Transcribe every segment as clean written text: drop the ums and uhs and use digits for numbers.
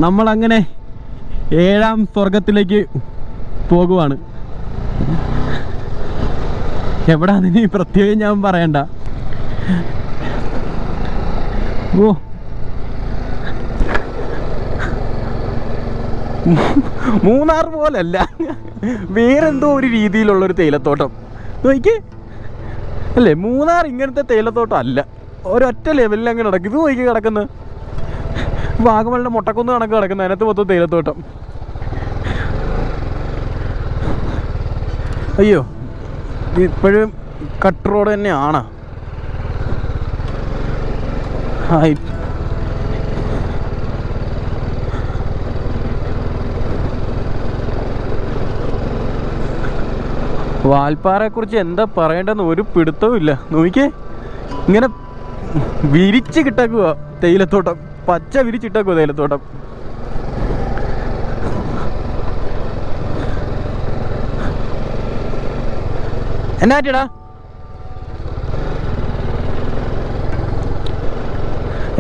നമ്മളങ്ങനെ 7ാം സ്വർഗത്തിലേക്ക് പോകുവാണ്. എവിടാന്ന് പ്രത്യേകം ഞാൻ പറയണ്ട. ഓ മൂന്നാർ പോലല്ല, വേറെന്തോ ഒരു രീതിയിലുള്ളൊരു തേയിലത്തോട്ടം നോക്കി അല്ലേ. മൂന്നാർ ഇങ്ങനത്തെ തേയിലത്തോട്ടം അല്ല, ഒരൊറ്റ ലെവലിൽ അങ്ങനെ കിടക്കും. ഇത് നോക്കി കിടക്കുന്നത് വാഗമണിൻ്റെ മുട്ടക്കുന്ന് കണക്ക് കിടക്കുന്നത്, അതിനകത്ത് മൊത്തം തേയിലത്തോട്ടം. അയ്യോ, ഇപ്പോഴും കട്ട് റോഡ് തന്നെയാണ്. വാൽപ്പാറയെക്കുറിച്ച് എന്താ പറയേണ്ടതെന്ന് ഒരു പിടുത്തവും ഇല്ല. നോക്കിയേ, ഇങ്ങനെ വിരിച്ച് കിട്ടക്കുക തേയിലത്തോട്ടം, പച്ച വിരിച്ചിട്ടേക്കുക തേയിലത്തോട്ടം. എന്നാറ്റിടാ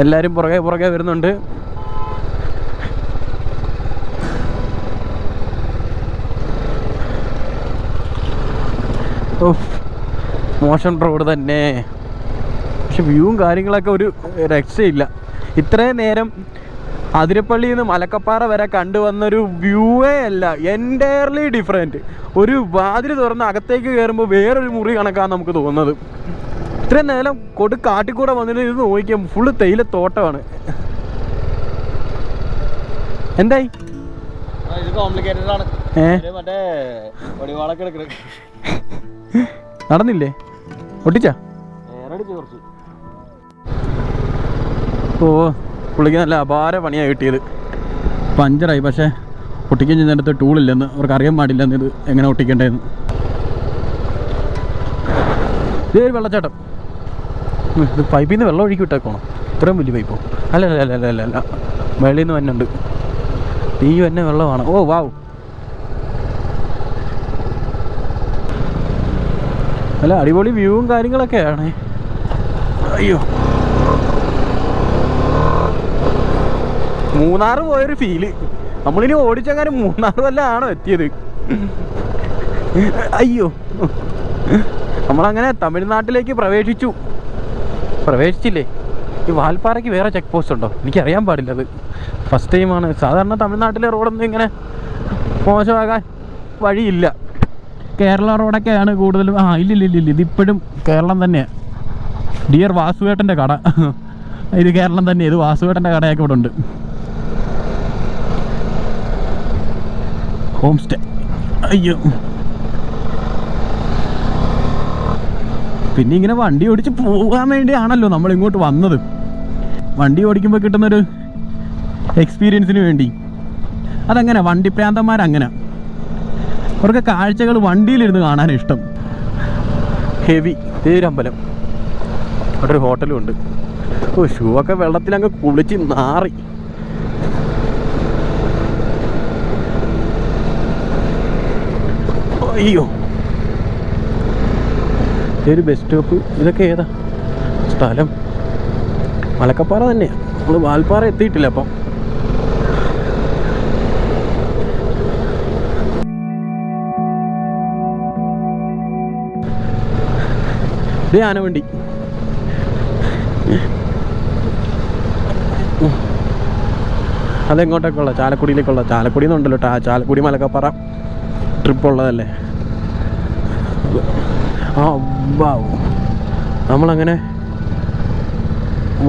എല്ലാരും പുറകെ പുറകെ വരുന്നുണ്ട്. മോശം റോഡ് തന്നെ, പക്ഷെ വ്യൂവും കാര്യങ്ങളൊക്കെ ഒരു രക്ഷയില്ല. ഇത്രയും നേരം അതിരപ്പള്ളിയിൽ നിന്ന് മലക്കപ്പാറ വരെ കണ്ടുവന്നൊരു വ്യൂവേ അല്ല, എൻറ്റയർലി ഡിഫറെൻറ്റ്. ഒരു വാതിൽ തുറന്ന് അകത്തേക്ക് കയറുമ്പോൾ വേറൊരു മുറി കണക്കാണ് നമുക്ക് തോന്നുന്നത്. ഇത്രയും നേരം കാട്ടിക്കൂടെ വന്നിട്ട് ഇത് നോക്കിയാൽ ഫുള്ള് തേയിലത്തോട്ടമാണ്. എന്തായി നടന്നില്ലേ? ഒട്ടിച്ചാ? ഓ, പുള്ളിക്ക് നല്ല അപാര പണിയാണ് കിട്ടിയത്. പഞ്ചറായി, പക്ഷേ ഒട്ടിക്കാൻ ചെയ്യുന്നതിൻ്റെ ടൂളില്ലെന്ന് അവർക്ക് അറിയാൻ പാടില്ലെന്ന്, ഇത് എങ്ങനെ ഒട്ടിക്കേണ്ടതെന്ന്. ഇതൊരു വെള്ളച്ചാട്ടം. ഇത് പൈപ്പിൽ നിന്ന് വെള്ളം ഒഴുക്കി വിട്ടേക്കോണം. ഇത്രയും വലിയ പൈപ്പോ? അല്ല അല്ല അല്ല അല്ല അല്ല, വെളിയിൽ നിന്ന് വന്നുണ്ട്. ഈ തന്നെ വെള്ളമാണ്. ഓ വാവ്, അല്ല അടിപൊളി വ്യൂവും കാര്യങ്ങളൊക്കെയാണ്. അയ്യോ, മൂന്നാർ പോയൊരു ഫീല്. നമ്മളിനി ഓടിച്ചെങ്ങാനും മൂന്നാർ വല്ല ആണോ എത്തിയത്? അയ്യോ, നമ്മളങ്ങനെ തമിഴ്നാട്ടിലേക്ക് പ്രവേശിച്ചില്ലേ? ഈ വാൽപ്പാറയ്ക്ക് വേറെ ചെക്ക് പോസ്റ്റ് ഉണ്ടോ? എനിക്കറിയാൻ പാടില്ല, അത് ഫസ്റ്റ് ടൈമാണ്. സാധാരണ തമിഴ്നാട്ടിലെ റോഡൊന്നും ഇങ്ങനെ മോശമാകാൻ വഴിയില്ല. കേരള റോഡൊക്കെയാണ് കൂടുതലും. ഇല്ലില്ല, ഇതിപ്പോഴും കേരളം തന്നെയാണ്. ഡിയർ വാസുവേട്ടൻ്റെ കട, ഇത് കേരളം തന്നെയാണ്. ഇത് വാസുവേട്ടൻ്റെ കടയൊക്കെ ഇവിടെ ഉണ്ട്. Home stay. അയ്യോ, പിന്നെ ഇങ്ങനെ വണ്ടി ഓടിച്ച് പോകാൻ വേണ്ടിയാണല്ലോ നമ്മൾ ഇങ്ങോട്ട് വന്നത്. വണ്ടി ഓടിക്കുമ്പോൾ കിട്ടുന്നൊരു എക്സ്പീരിയൻസിന് വേണ്ടി. അതങ്ങനെ വണ്ടി പ്രാന്തന്മാരങ്ങനെ, അവർക്ക് കാഴ്ചകൾ വണ്ടിയിലിരുന്ന് കാണാൻ ഇഷ്ടം. ഹെവി തേരമ്പലം, അവിടെ ഒരു ഹോട്ടലും ഉണ്ട്. ഓ, ഷൂ ഒക്കെ വെള്ളത്തിലങ്ങ് കുളിച്ച് നാറി. അയ്യോ, ഒരു ബസ് സ്റ്റോപ്പ്. ഇതൊക്കെ ഏതാ സ്ഥലം? മലക്കപ്പാറ തന്നെയാണ്. നമ്മൾ വാൽപ്പാറ എത്തിയിട്ടില്ല. അപ്പം ഇത് ആനവണ്ടി. അതെങ്ങോട്ടേക്കുള്ള? ചാലക്കുടിയിലേക്കുള്ള. ചാലക്കുടി എന്നുണ്ടല്ലോ, ചാലക്കുടി മലക്കപ്പാറ ട്രിപ്പ് ഉള്ളതല്ലേ. നമ്മളങ്ങനെ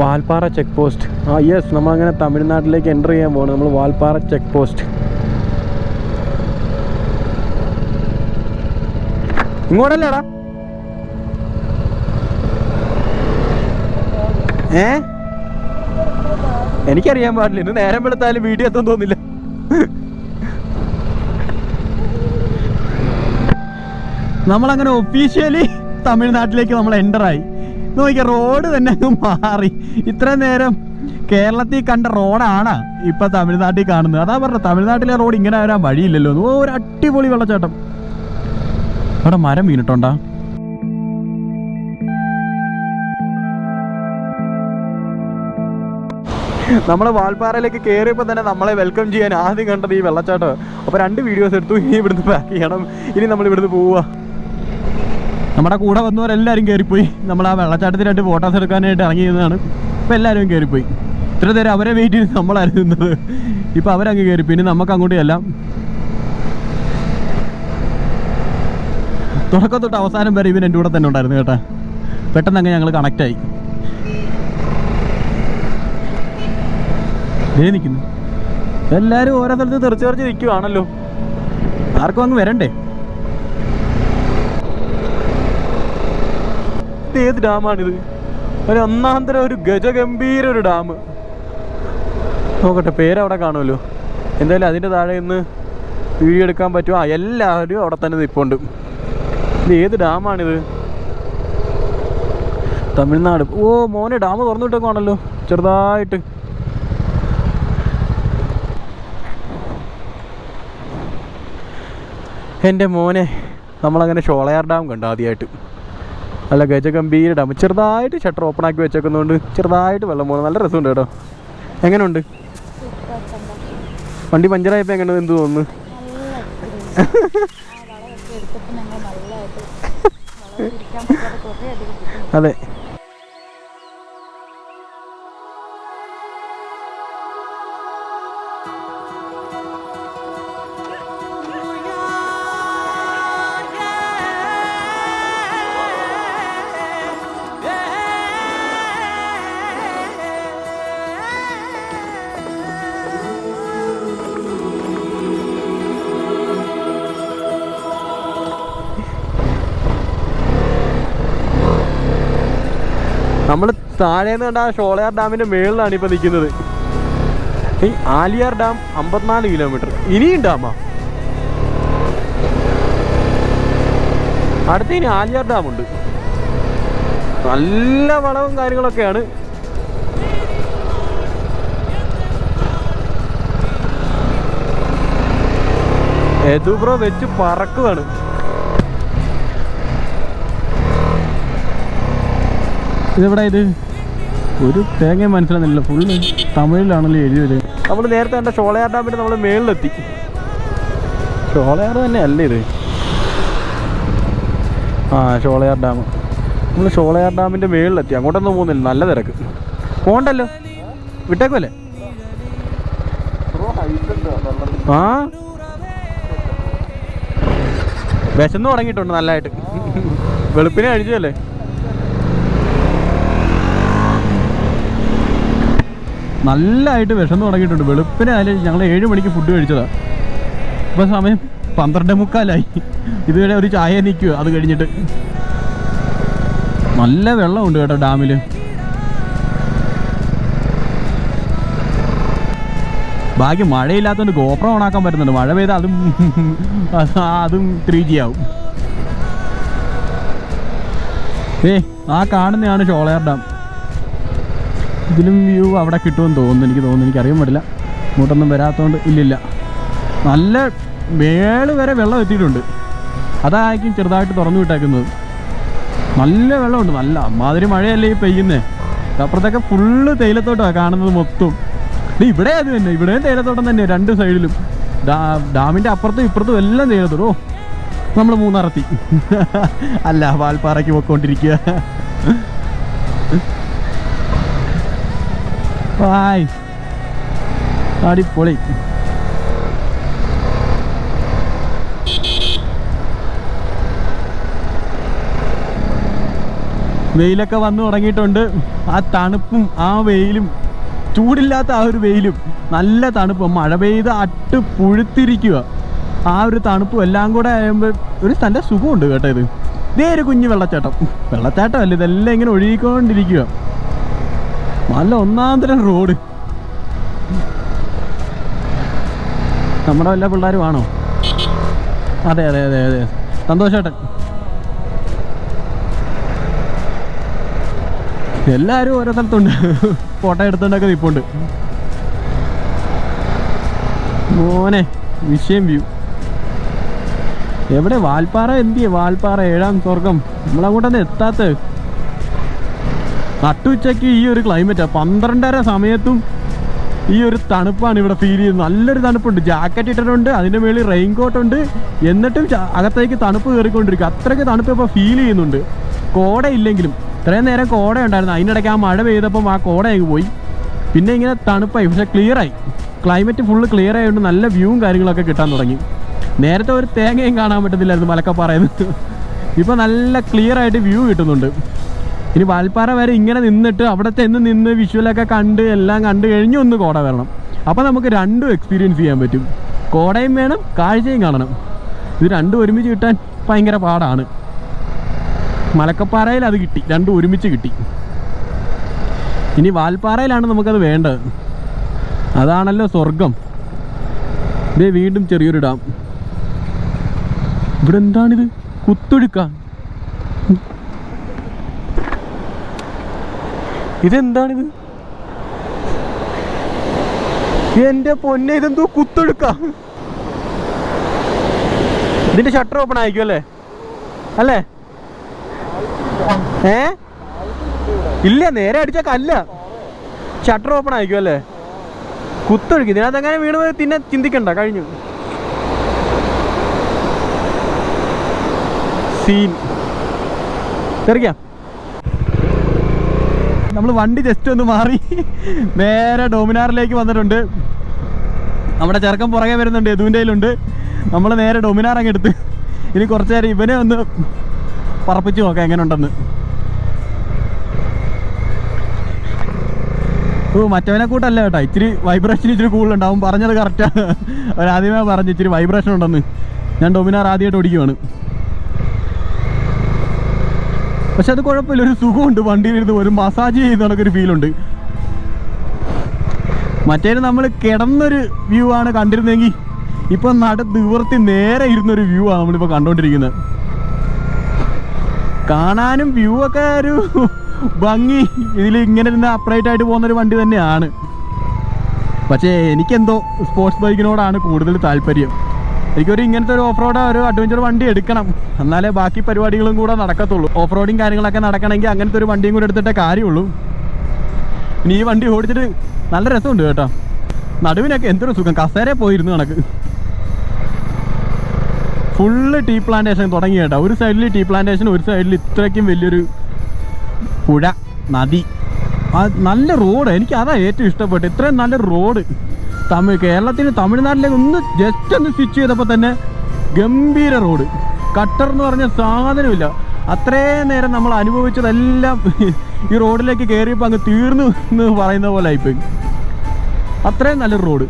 വാൽപ്പാറ ചെക്ക് പോസ്റ്റ്. യെസ്, നമ്മളങ്ങനെ തമിഴ്നാട്ടിലേക്ക് എൻ്റർ ചെയ്യാൻ പോകണം. നമ്മൾ വാൽപ്പാറ ചെക്ക് പോസ്റ്റ്. ഇങ്ങോട്ടല്ലേടാ? എനിക്കറിയാൻ പാടില്ല. ഇന്ന് നേരം വെളുത്താലും വീഡിയോ എത്താൻ തോന്നില്ല. നമ്മളങ്ങനെ ഒഫീഷ്യലി തമിഴ്നാട്ടിലേക്ക് നമ്മൾ എൻ്ററായി. നോക്കിയാൽ റോഡ് തന്നെ അങ്ങ് മാറി. ഇത്ര നേരം കേരളത്തിൽ കണ്ട റോഡാണ് ഇപ്പൊ തമിഴ്നാട്ടിൽ കാണുന്നത്. അതാ പറഞ്ഞത്, തമിഴ്നാട്ടിലെ റോഡ് ഇങ്ങനെ വരാൻ വഴിയില്ലല്ലോ. ഒരു അടിപൊളി വെള്ളച്ചാട്ടം. അവിടെ മരം വീണിട്ടുണ്ടാ? നമ്മൾ വാൽപ്പാറയിലേക്ക് കയറിയപ്പോൾ തന്നെ നമ്മളെ വെൽക്കം ചെയ്യാൻ ആദ്യം കണ്ടത് ഈ വെള്ളച്ചാട്ടം. അപ്പോൾ 2 വീഡിയോസ് എടുത്തു. ഇനി ഇവിടുന്ന് പാക്ക് ചെയ്യണം. ഇനി നമ്മൾ ഇവിടുന്ന് പോവുക. നമ്മുടെ കൂടെ വന്നവരെല്ലാവരും കയറിപ്പോയി. നമ്മൾ ആ വെള്ളച്ചാട്ടത്തിനായിട്ട് ഫോട്ടോസ് എടുക്കാനായിട്ട് ഇറങ്ങിയതാണ്. ഇപ്പോൾ എല്ലാവരും കയറിപ്പോയി. ഇത്ര നേരം അവരെ വെയിറ്റ് ചെയ്ത് നമ്മളായിരുന്നു നിന്നത്. ഇപ്പോൾ അവരങ്ങ് കയറിപ്പോയി. ഇനി നമുക്ക് അങ്ങോട്ട് ചെല്ലാം. തുടക്കം തൊട്ട് അവസാനം വരെ ഇവൻ എൻ്റെ കൂടെ തന്നെ ഉണ്ടായിരുന്നു കേട്ടോ. പെട്ടെന്ന് അങ്ങ് ഞങ്ങൾ കണക്റ്റായി. നിൽക്കുന്നു എല്ലാവരും ഓരോ സ്ഥലത്ത് തെറിച്ച് നിൽക്കുവാണല്ലോ. ആർക്കും അങ്ങ് വരണ്ടേ? ഇത് ഏത് ഡാമാണിത്? ഒരു ഒന്നാന്തരം ഒരു ഗജഗംഭീര ഒരു ഡാം. നോക്കട്ടെ, പേരവിടെ കാണുമല്ലോ. എന്തായാലും അതിൻ്റെ താഴെ നിന്ന് വീഡിയോ എടുക്കാൻ പറ്റുമോ? എല്ലാവരും അവിടെ തന്നെ നിൽപ്പുണ്ട്. ഇത് ഏത് ഡാമാണിത്? തമിഴ്നാട്. ഓ മോനെ, ഡാം തുറന്നിട്ടേക്കാണല്ലോ ചെറുതായിട്ട്. എൻ്റെ മോനെ, നമ്മളങ്ങനെ ഷോളയാർ ഡാം കണ്ടു ആദ്യമായിട്ട്. നല്ല ഗജഗംഭീര ഡാം. ചെറുതായിട്ട് ഷട്ടർ ഓപ്പൺ ആക്കി വെച്ചേക്കുന്നതുകൊണ്ട് ചെറുതായിട്ട് വെള്ളം പോകുന്നത്. നല്ല രസമുണ്ട് കേട്ടോ. എങ്ങനെയുണ്ട്? വണ്ടി പഞ്ചറായപ്പോൾ എങ്ങനെ എന്ത് തോന്നുന്നു? അതെ. നമ്മൾ താഴേന്ന് കണ്ട ആ ഷോളയാർ ഡാമിൻ്റെ മേളിലാണ് ഇപ്പോൾ നിൽക്കുന്നത്. ഈ ആലിയാർ ഡാം 54 കിലോമീറ്റർ. ഇനിയും ഡാമാ. അടുത്ത് ഇനി ആലിയാർ ഡാമുണ്ട്. നല്ല വളവും കാര്യങ്ങളൊക്കെയാണ്. എതുബ്രോ വെച്ച് പറക്കുവാണ്. ഇതെവിടെ? ഇത് ഒരു തേങ്ങ മനസ്സിലാകുന്നില്ല. ഫുള്ള് തമിഴിലാണല്ലോ എഴുതിയത്. നമ്മൾ നേരത്തെ കണ്ട ഷോളയാർ ഡാമിൻ്റെ നമ്മൾ മേളിലെത്തി. ഷോളയാർ തന്നെ അല്ലേ ഇത്? ആ, ഷോളയാർ ഡാം. നമ്മൾ ഷോളയാർ ഡാമിൻ്റെ മേളിലെത്തി. അങ്ങോട്ടൊന്നും പോകുന്നില്ല, നല്ല തിരക്ക്. പോകണ്ടല്ലോ, വിട്ടേക്കുമല്ലേ? ആ, വിശന്ന് തുടങ്ങിയിട്ടുണ്ട് നല്ലതായിട്ട്. വെളുപ്പിനെ കഴിച്ചല്ലേ. നല്ലതായിട്ട് വിശന്ന് തുടങ്ങിയിട്ടുണ്ട്. വെളുപ്പിനെ ആയാലും ഞങ്ങൾ 7 മണിക്ക് ഫുഡ് കഴിച്ചതാണ്. ഇപ്പോൾ സമയം 12:45. ഇതുവരെ ഒരു ചായ നിൽക്കുക. അത് കഴിഞ്ഞിട്ട് നല്ല വെള്ളമുണ്ട് കേട്ടോ ഡാമിൽ. ബാക്കി മഴയില്ലാത്തതുകൊണ്ട് ഗോപ്രം ഓണാക്കാൻ പറ്റുന്നുണ്ട്. മഴ പെയ്താൽ അതും 3G ആവും. ആ കാണുന്നതാണ് ഷോളയാർ ഡാം. ഇതിലും വ്യൂ അവിടെ കിട്ടുമെന്ന് തോന്നുന്നു. എനിക്കറിയാൻ പറ്റില്ല. ഇങ്ങോട്ടൊന്നും വരാത്തതുകൊണ്ട്. ഇല്ലില്ല, നല്ല മേള് വരെ വെള്ളം എത്തിയിട്ടുണ്ട്. അതായിരിക്കും ചെറുതായിട്ട് തുറന്നു വിട്ടേക്കുന്നത്. നല്ല വെള്ളമുണ്ട്. നല്ല അമ്മാതിരി മഴയല്ലേ ഈ പെയ്യുന്നേ. അപ്പുറത്തൊക്കെ ഫുള്ള് തേയിലത്തോട്ടമാണ് കാണുന്നത് മൊത്തം. ഇവിടെ അത് തന്നെ, ഇവിടെയും തേയിലത്തോട്ടം തന്നെ 2 സൈഡിലും. ഡാമിൻ്റെ അപ്പുറത്തും ഇപ്പുറത്തും എല്ലാം തേയിലത്തോട്ടം. നമ്മൾ മൂന്നാറെത്തി. അല്ല, വാൽപ്പാറയ്ക്ക് പോയിക്കൊണ്ടിരിക്കുക. ഹായ്, അടിപൊളി. വെയിലൊക്കെ വന്നു തുടങ്ങിയിട്ടുണ്ട്. ആ തണുപ്പും ആ വെയിലും, ചൂടില്ലാത്ത ആ ഒരു വെയിലും നല്ല തണുപ്പും, മഴ പെയ്ത് അട്ട് പുഴുത്തിരിക്കുക. ആ ഒരു തണുപ്പും എല്ലാം കൂടെ ആകുമ്പോൾ ഒരു നല്ല സുഖമുണ്ട് കേട്ടോ. ഇതേ ഒരു കുഞ്ഞു വെള്ളച്ചാട്ടമല്ല, ഇതെല്ലാം ഇങ്ങനെ ഒഴുകിക്കൊണ്ടിരിക്കുക. നല്ല ഒന്നാന്തരം റോഡ്. നമ്മുടെ വല്ല പിള്ളേരും ആണോ? അതെ അതെ അതെ അതെ, സന്തോഷേട്ടൻ. എല്ലാവരും ഓരോ സ്ഥലത്തുണ്ട്. ഫോട്ടോ എടുത്തുകൊണ്ടൊക്കെ നിൽപ്പുണ്ട്. മോനെ, വിഷയം വ്യൂ. എവിടെ വാൽപ്പാറ? എന്തിയെ വാൽപ്പാറ 7ാം സ്വർഗം? നമ്മളങ്ങോട്ടൊന്നും എത്താത്ത. നട്ടുച്ചയ്ക്ക് ഈ ഒരു ക്ലൈമറ്റാണ്. 12:30 സമയത്തും ഈ ഒരു തണുപ്പാണ് ഇവിടെ ഫീൽ ചെയ്യുന്നത്. നല്ലൊരു തണുപ്പുണ്ട്. ജാക്കറ്റ് ഇട്ടിട്ടുണ്ട്, അതിൻ്റെ മേളിൽ റെയിൻ കോട്ടുണ്ട്, എന്നിട്ടും അകത്തേക്ക് തണുപ്പ് കയറിക്കൊണ്ടിരിക്കും. അത്രയ്ക്ക് തണുപ്പ് ഇപ്പോൾ ഫീൽ ചെയ്യുന്നുണ്ട്. കോട ഇല്ലെങ്കിലും ഇത്രയും നേരം കോട ഉണ്ടായിരുന്നു, അതിനിടയ്ക്ക് ആ മഴ പെയ്തപ്പം ആ കോട അങ്ങ് പോയി. പിന്നെ ഇങ്ങനെ തണുപ്പായി, പക്ഷെ ക്ലിയറായി. ക്ലൈമറ്റ് ഫുള്ള് ക്ലിയർ ആയതുകൊണ്ട് നല്ല വ്യൂവും കാര്യങ്ങളൊക്കെ കിട്ടാൻ തുടങ്ങി. നേരത്തെ ഒരു തേങ്ങയും കാണാൻ പറ്റത്തില്ലായിരുന്നു മലക്കപ്പാറയിൽ. ഇപ്പോൾ നല്ല ക്ലിയർ ആയിട്ട് വ്യൂ കിട്ടുന്നുണ്ട്. ഇനി വാൽപ്പാറ വരെ ഇങ്ങനെ നിന്നിട്ട് അവിടുത്തെ നിന്ന് വിഷ്വലൊക്കെ കണ്ട് എല്ലാം കണ്ടു കഴിഞ്ഞ് ഒന്ന് കോട വരണം. അപ്പോൾ നമുക്ക് രണ്ടും എക്സ്പീരിയൻസ് ചെയ്യാൻ പറ്റും. കോടയും വേണം, കാഴ്ചയും കാണണം. ഇത് രണ്ടും ഒരുമിച്ച് കിട്ടാൻ ഭയങ്കര പാടാണ്. മലക്കപ്പാറയിൽ അത് കിട്ടി, രണ്ടും ഒരുമിച്ച് കിട്ടി. ഇനി വാൽപ്പാറയിലാണ് നമുക്കത് വേണ്ടത്. അതാണല്ലോ സ്വർഗം. ഇതേ വീണ്ടും ചെറിയൊരു ഡാം. ഇവിടെ എന്താണിത്? കുത്തൊഴുക്ക. ഇതെന്താണിത്? എന്റെ പൊന്നെ, ഇതെന്തോ കുത്തൊഴുക്ക. ഇതിന്റെ ഷട്ടർ ഓപ്പൺ ആയിരിക്കും അല്ലേ? അല്ലേ? ഇല്ല, നേരെ അടിച്ച കല്ല. ഷട്ടർ ഓപ്പൺ ആയിരിക്കും അല്ലേ? കുത്തൊഴുക്കി. ഇതിനകത്ത് അങ്ങനെ വീണ് പോയി പിന്നെ ചിന്തിക്കണ്ട, കഴിഞ്ഞു സീൻ. തെറിക്കാം. നമ്മൾ വണ്ടി ജസ്റ്റ് ഒന്ന് മാറി നേരെ ഡോമിനാറിലേക്ക് വന്നിട്ടുണ്ട്. നമ്മുടെ ചെറുക്കൻ പുറകെ വരുന്നുണ്ട്, യദുവിൻ്റെ കയ്യിലുണ്ട്. നമ്മൾ നേരെ ഡോമിനാർ അങ്ങ് എടുത്ത് ഇനി കുറച്ച് നേരം ഇവനെ ഒന്ന് പറപ്പിച്ച് നോക്കാം എങ്ങനെ ഉണ്ടെന്ന്. മറ്റവനെ കൂട്ടല്ല കേട്ടോ, ഇച്ചിരി വൈബ്രേഷൻ ഇച്ചിരി കൂടുതലുണ്ടാവും. പറഞ്ഞത് കറക്റ്റാണ്. അവരാദ്യമേ പറഞ്ഞു ഇച്ചിരി വൈബ്രേഷൻ ഉണ്ടെന്ന്. ഞാൻ ഡോമിനാർ ആദ്യമായിട്ട് ഓടിക്കുവാണ്. പക്ഷെ അത് കുഴപ്പമില്ല, ഒരു സുഖമുണ്ട് വണ്ടിയിലിരുന്ന്. ഒരു മസാജ് ചെയ്ത് കണക്കൊരു ഫീലുണ്ട്. മറ്റേത് നമ്മൾ കിടന്നൊരു വ്യൂ ആണ് കണ്ടിരുന്നെങ്കിൽ ഇപ്പം നിവർത്തി നേരെ ഇരുന്നൊരു വ്യൂ ആണ് നമ്മളിപ്പോൾ കണ്ടുകൊണ്ടിരിക്കുന്നത്. കാണാനും വ്യൂ ഒക്കെ ഒരു ഭംഗി. ഇതിൽ ഇങ്ങനെ ഇരുന്ന് അപ്രൈറ്റ് ആയിട്ട് പോകുന്നൊരു വണ്ടി തന്നെയാണ്. പക്ഷേ എനിക്കെന്തോ സ്പോർട്സ് ബൈക്കിനോടാണ് കൂടുതൽ താല്പര്യം. എനിക്കൊരു ഇങ്ങനത്തെ ഒരു ഓഫ് റോഡ്, ഒരു അഡ്വഞ്ചർ വണ്ടി എടുക്കണം, എന്നാലേ ബാക്കി പരിപാടികളും കൂടെ നടക്കത്തുള്ളൂ. ഓഫ് റോഡിങ് കാര്യങ്ങളൊക്കെ നടക്കണമെങ്കിൽ അങ്ങനത്തെ ഒരു വണ്ടിയും കൂടെ എടുത്തിട്ടേ കാര്യമുള്ളൂ. ഇനി ഈ വണ്ടി ഓടിച്ചിട്ട് നല്ല രസമുണ്ട് കേട്ടോ. നടുവിനൊക്കെ എന്തൊരു സുഖം, കസേര പോയിരുന്നു കണക്ക്. ഫുള്ള് ടീ പ്ലാന്റേഷൻ തുടങ്ങി കേട്ടോ. ഒരു സൈഡിൽ ടീ പ്ലാന്റേഷൻ, ഒരു സൈഡിൽ ഇത്രയ്ക്കും വലിയൊരു പുഴ, നദി. നല്ല റോഡ്, എനിക്ക് അതാ ഏറ്റവും ഇഷ്ടപ്പെട്ടു. ഇത്രയും നല്ല റോഡ്. കേരളത്തിന് തമിഴ്നാട്ടിലേക്ക് ഒന്ന് ജസ്റ്റ് ഒന്ന് സ്വിച്ച് ചെയ്തപ്പോൾ തന്നെ ഗംഭീര റോഡ്. കട്ടർ എന്ന് പറഞ്ഞ സാധനമില്ല. അത്രയും നേരം നമ്മൾ അനുഭവിച്ചതെല്ലാം ഈ റോഡിലേക്ക് കയറിയപ്പോൾ അങ്ങ് തീർന്നു എന്ന് പറയുന്ന പോലെ ആയിപ്പോയി. അത്രയും നല്ലൊരു റോഡ്.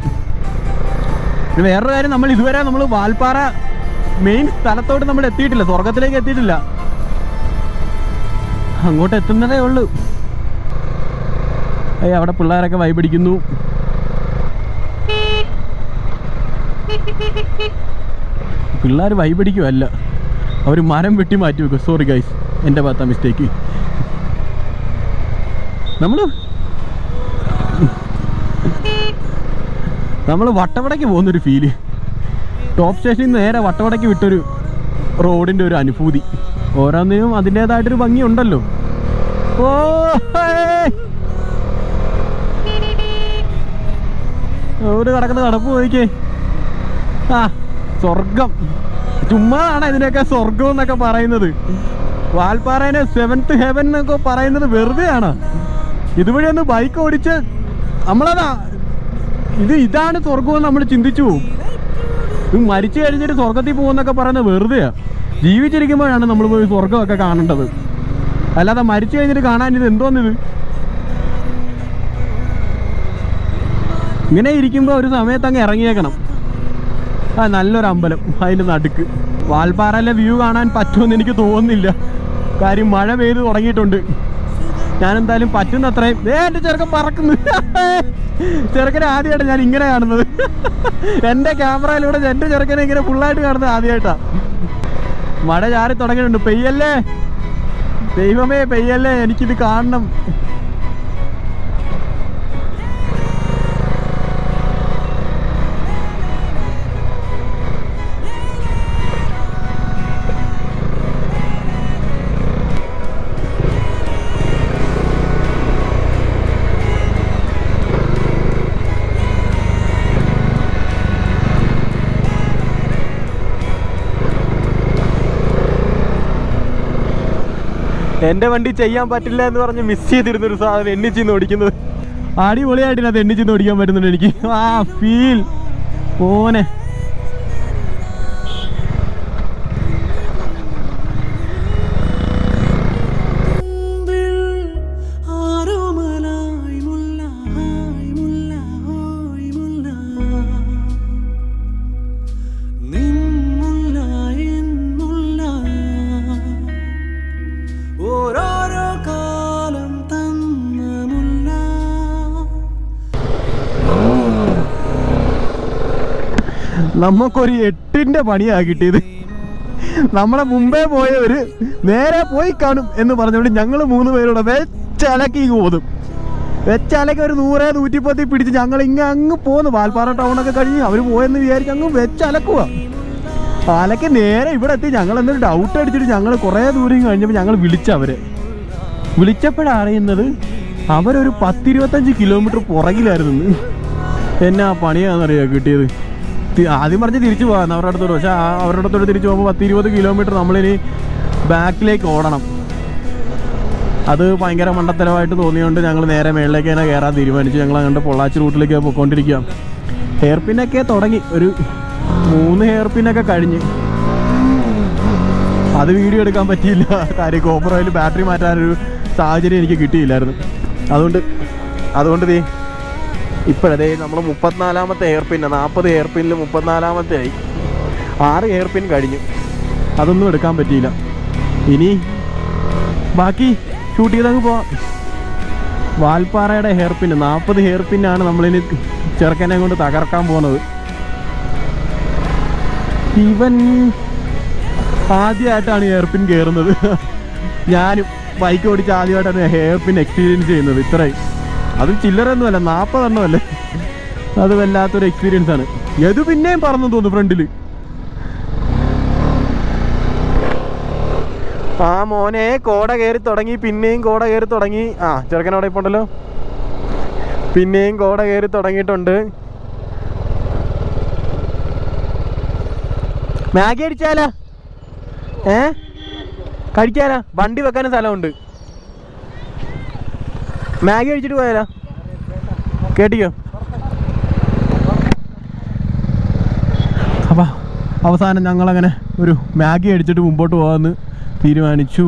വേറൊരു കാര്യം, നമ്മൾ ഇതുവരെ നമ്മൾ വാൽപ്പാറ മെയിൻ സ്ഥലത്തോട്ട് നമ്മൾ എത്തിയിട്ടില്ല, സ്വർഗത്തിലേക്ക് എത്തിയിട്ടില്ല. അങ്ങോട്ട് എത്തുന്നതേ ഉള്ളൂ. അവിടെ പിള്ളേരൊക്കെ വൈബടിക്കുന്നു. പിള്ളേർ വൈബടിക്കുമല്ല, അവർ മരം വെട്ടി മാറ്റി വെക്കും. സോറി ഗൈസ്, എൻ്റെ ഭാഗത്താ മിസ്റ്റേക്ക്. നമ്മൾ വട്ടവടയ്ക്ക് പോകുന്നൊരു ഫീല്. ടോപ്പ് സ്റ്റേഷനിൽ നിന്ന് നേരെ വട്ടവടയ്ക്ക് വിട്ടൊരു റോഡിൻ്റെ ഒരു അനുഭൂതി. ഓരോന്നിനും അതിൻ്റേതായിട്ടൊരു ഭംഗിയുണ്ടല്ലോ. ഓ ഒരു കിടക്കുന്ന കടപ്പ് പോയിക്കേ. ആ സ്വർഗം. ചുമ്മാതാണ് ഇതിനൊക്കെ സ്വർഗം എന്നൊക്കെ പറയുന്നത്. വാൽപ്പാറേനെ 7th ഹെവൻ എന്നൊക്കെ പറയുന്നത് വെറുതെയാണ്. ഇതുവഴി ഒന്ന് ബൈക്ക് ഓടിച്ച് നമ്മളതാ ഇതാണ് സ്വർഗമെന്ന് നമ്മൾ ചിന്തിച്ചു പോകും. ഇത് മരിച്ചു കഴിഞ്ഞിട്ട് സ്വർഗത്തിൽ പോകുന്നൊക്കെ പറയുന്നത് വെറുതെയാണ്. ജീവിച്ചിരിക്കുമ്പോഴാണ് നമ്മൾ പോയി സ്വർഗമൊക്കെ കാണേണ്ടത്, അല്ലാതെ മരിച്ചു കഴിഞ്ഞിട്ട് കാണാൻ ഇത് എന്തോന്നിത്. ഇങ്ങനെ ഇരിക്കുമ്പോൾ ഒരു സമയത്ത് അങ്ങ് ഇറങ്ങിയേക്കണം. നല്ലൊരു അമ്പലം അതിൻ്റെ നടുക്ക്. വാൽപ്പാറയിലെ വ്യൂ കാണാൻ പറ്റുമെന്ന് എനിക്ക് തോന്നുന്നില്ല, കാര്യം മഴ പെയ്ത് തുടങ്ങിയിട്ടുണ്ട്. ഞാനെന്തായാലും പറ്റുന്നത്രയും. എൻ്റെ ചെറുക്കൻ പറക്കുന്നു. ചെറുക്കനെ ആദ്യമായിട്ട് ഞാൻ ഇങ്ങനെ കാണുന്നത്. എൻ്റെ ക്യാമറയിലൂടെ എൻ്റെ ചെറുക്കനെ ഇങ്ങനെ ഫുള്ളായിട്ട് കാണുന്നത് ആദ്യമായിട്ടാണ്. മഴ ചാറി തുടങ്ങിയിട്ടുണ്ട്. പെയ്യല്ലേ ദൈവമേ, പെയ്യല്ലേ, എനിക്കിത് കാണണം. എൻ്റെ വണ്ടി ചെയ്യാൻ പറ്റില്ല എന്ന് പറഞ്ഞ് മിസ് ചെയ്തിരുന്നൊരു സാധനം എണ്ണിച്ചിന്ന് ഓടിക്കുന്നത്. അടിപൊളിയായിട്ടില്ല അത് എണ്ണിച്ചിന്ന് ഓടിക്കാൻ പറ്റുന്നുണ്ട് എനിക്ക്. ആ ഫീൽ ഓനെ. നമുക്കൊരു 8ന്റെ പണിയാണ് കിട്ടിയത്. നമ്മളെ മുമ്പേ പോയവര് നേരെ പോയി കാണും എന്ന് പറഞ്ഞുകൊണ്ട് ഞങ്ങൾ 3 പേരോടെ വെച്ചലക്കി പോതും. വെച്ചലക്കി ഒരു 100-110 പിടിച്ച് ഞങ്ങൾ അങ്ങ് പോന്നു. വാൽപ്പാറ ടൗണൊക്കെ കഴിഞ്ഞ് അവർ പോയെന്ന് വിചാരിച്ച് അങ്ങ് വെച്ചലക്കുക. അലക്കി നേരെ ഇവിടെ എത്തി. ഞങ്ങൾ എന്തൊരു ഡൗട്ട് അടിച്ചിട്ട് ഞങ്ങൾ കുറേ ദൂരം കഴിഞ്ഞപ്പോൾ ഞങ്ങൾ വിളിച്ചപ്പോഴാണ് അറിയുന്നത് അവരൊരു 10-25 കിലോമീറ്റർ പുറകിലായിരുന്നു. എന്നാ പണിയാണെന്നറിയാം കിട്ടിയത്. ആദ്യം പറഞ്ഞ് തിരിച്ചു പോകാം അവരുടെ അടുത്തോട്. പക്ഷെ അവരുടെ അടുത്തോട് തിരിച്ചു പോകുമ്പോൾ 10-20 കിലോമീറ്റർ നമ്മളിനി ബാക്കിലേക്ക് ഓടണം. അത് ഭയങ്കര മണ്ടത്തരമായിട്ട് തോന്നിയുകൊണ്ട് ഞങ്ങൾ നേരെ മേളിലേക്ക് തന്നെ കയറാൻ തീരുമാനിച്ചു. ഞങ്ങൾ അങ്ങോട്ട് പൊള്ളാച്ചി റൂട്ടിലേക്ക് പോയിക്കൊണ്ടിരിക്കുക. ഹെയർ പിന്നൊക്കെ തുടങ്ങി. ഒരു 3 ഹെയർ പിന്നൊക്കെ കഴിഞ്ഞ്. അത് വീഡിയോ എടുക്കാൻ പറ്റിയില്ല. കാര്യം ഗോപ്രോയിൽ ബാറ്ററി മാറ്റാനൊരു സാഹചര്യം എനിക്ക് കിട്ടിയില്ലായിരുന്നു. അതുകൊണ്ട് ഇപ്പോഴതേ നമ്മൾ 34ാമത്തെ ഹെയർ പിന്ന. 40 ഹെയർ പിന്നിൽ 34ാമത്തെ ആയി. 6 ഹെയർ പിൻ കഴിഞ്ഞു. അതൊന്നും എടുക്കാൻ പറ്റിയില്ല. ഇനി ബാക്കി ഷൂട്ട് ചെയ്തങ്ങ് പോവാം. വാൽപ്പാറയുടെ ഹെയർ പിന്ന് 40 ഹെയർ പിന്നാണ് നമ്മളിനി ചെറുക്കനെ കൊണ്ട് തകർക്കാൻ പോകുന്നത്. ഇവൻ ആദ്യമായിട്ടാണ് ഹെയർ പിൻ കയറുന്നത്. ഞാനും ബൈക്ക് ഓടിച്ച് ആദ്യമായിട്ടാണ് ഹെയർ പിൻ എക്സ്പീരിയൻസ് ചെയ്യുന്നത്. ഇത്രയും അതും ചില്ലറൊന്നുമല്ല, 40 എണ്ണമല്ലേ. അത് വല്ലാത്തൊരു എക്സ്പീരിയൻസ് ആണ്. ഏത് പിന്നെയും പറന്നു തോന്നുന്നു ഫ്രണ്ടിൽ. ആ മോനെ കോട കയറി തുടങ്ങി. പിന്നെയും കോട കയറി തുടങ്ങി. ആ ചെറുക്കനവിടെ ഇപ്പോൾ ഉണ്ടല്ലോ. പിന്നെയും കോട കയറി തുടങ്ങിയിട്ടുണ്ട്. മാഗി അടിച്ചാലാ? കഴിക്കാനാ? വണ്ടി വെക്കാനും സ്ഥലമുണ്ട്. മാഗി അടിച്ചിട്ട് പോയാലോ? കേട്ടിക്കോ. അപ്പം അവസാനം ഞങ്ങളങ്ങനെ ഒരു മാഗി അടിച്ചിട്ട് മുമ്പോട്ട് പോകാമെന്ന് തീരുമാനിച്ചു.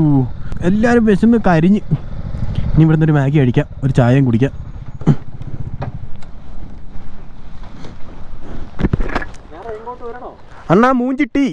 എല്ലാവരും വിശന്ന് കരിഞ്ഞ്. ഇനി ഇവിടുന്ന് ഒരു മാഗി അടിക്കാം, ഒരു ചായയും കുടിക്കാം. അണ്ണാ മൂഞ്ചിട്ടി.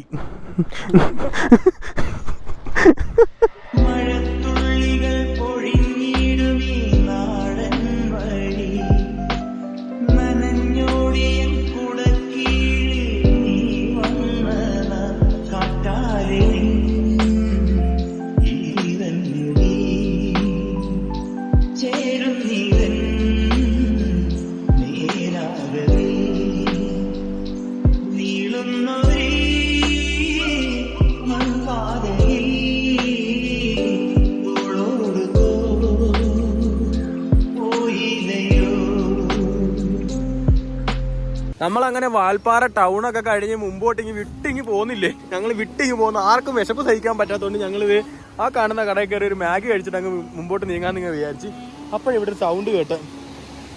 നമ്മളങ്ങനെ വാൽപ്പാറ ടൗണൊക്കെ കഴിഞ്ഞ് മുമ്പോട്ടിങ്ങി വിട്ടിങ്ങി പോകുന്നില്ലേ. ഞങ്ങൾ വിട്ടിങ്ങി പോകുന്നു. ആർക്കും വിശപ്പ് സഹിക്കാൻ പറ്റാത്തതുകൊണ്ട് ഞങ്ങളിത് ആ കാണുന്ന കടയിൽ കയറി ഒരു മാഗി കഴിച്ചിട്ട് അങ്ങ് മുമ്പോട്ട് നീങ്ങാന്നിങ്ങനെ വിചാരിച്ച്. അപ്പോഴിവിടെ ഒരു സൗണ്ട് കേട്ടോ.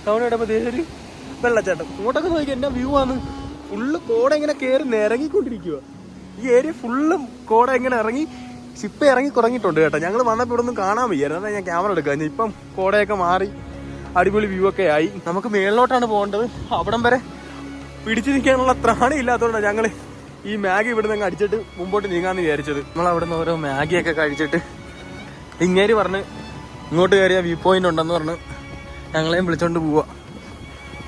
സൗണ്ട് കേട്ടപ്പോൾ ഒരു വെള്ളച്ചാട്ടം. ഇങ്ങോട്ടൊക്കെ നോക്കി എന്നാ വ്യൂ ആണ്. ഫുള്ള് കോട ഇങ്ങനെ കയറി നിരങ്ങിക്കൊണ്ടിരിക്കുക. ഈ ഏരിയ ഫുള്ളും കോട ഇങ്ങനെ ഇറങ്ങി ചിപ്പ ഇറങ്ങി തുടങ്ങിയിട്ടുണ്ട് കേട്ടോ. ഞങ്ങൾ വന്നപ്പോൾ ഇവിടെ ഒന്നും കാണാൻ വയ്യായിരുന്നു. അതാ ഞാൻ ക്യാമറ എടുക്കുക. ഇപ്പം കോടയൊക്കെ മാറി അടിപൊളി വ്യൂ ഒക്കെ ആയി. നമുക്ക് മേളിലോട്ടാണ് പോകേണ്ടത്. അവിടം വരെ പിടിച്ചു നിൽക്കാനുള്ള ത്രാണി ഇല്ലാത്തതുകൊണ്ടാണ് ഞങ്ങൾ ഈ മാഗി ഇവിടെ നിന്ന് അടിച്ചിട്ട് മുമ്പോട്ട് നീങ്ങാന്ന് വിചാരിച്ചത്. നമ്മളവിടെ നിന്ന് ഓരോ മാഗിയൊക്കെ കഴിച്ചിട്ട് ഇങ്ങേര് പറഞ്ഞ് ഇങ്ങോട്ട് കയറിയ വ്യൂ പോയിന്റ് ഉണ്ടെന്ന് പറഞ്ഞ് ഞങ്ങളെയും വിളിച്ചോണ്ട് പോവാ.